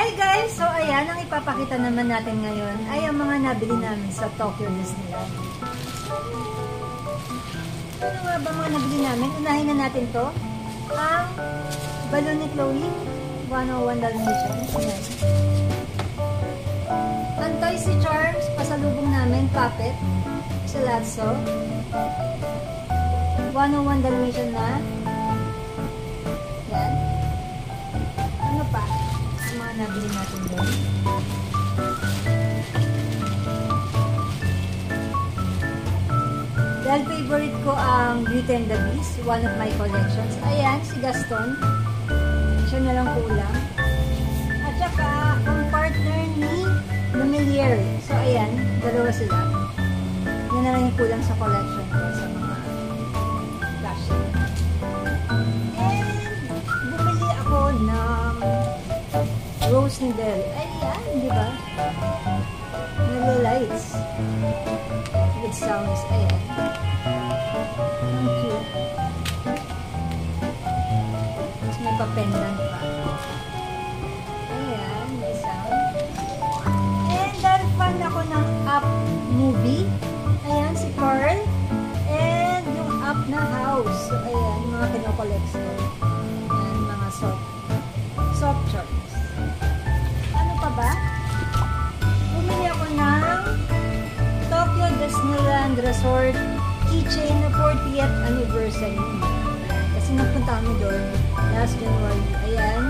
Hi guys! So ayan, ang ipapakita naman natin ngayon ay ang mga nabili namin sa Tokyo Disneyland. Ano nga ba mga nabili namin? Unahin na natin to. Ang balon ni Chloe, 101 Dalmatians. Ang toy si Charms, pasalubong namin, puppet, si Lazzo. 101 Dalmatian na. Yan. Ano pa? Ang mga nabili natin doon. Dahil favorite ko ang Beauty and the Beast, one of my collections. Ayan, si Gaston. Siya na lang kulang. At saka, ang partner ni Lumiere. So, ayan, dalawa sila. Yan na lang yung kulang sa collection ko sa mga fashion. And, bumili ako ng Rose ni Belle. Ayan, di ba? Nalilights. With sounds. Ayan. Ang cute. Tapos may pa-pendant pa. Ayan, may sound. And dahil fan ako ng Up movie. Ayan, si Carl. And yung Up na house. So, ayan, yung mga kinokollect ko. Ayan, mga soft charms. Ano pa ba? Bumili ako ng Tokyo Disneyland Resort keychain na 40th anniversary. Kasi nagpunta kami doon last January. Ayan.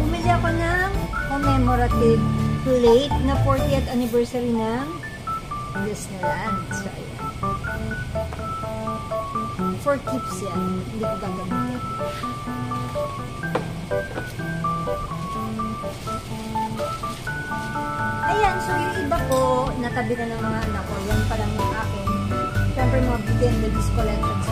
Bumili ako ng commemorative plate na 40th anniversary ng Disneyland. So, ayan. For keeps yan. Hindi ko gagamitin. Ayan. So, yung iba ko, natabi na ng mga anak ko. Yan palang yung akin. Siyempre, mga Beauty and the Beast collections.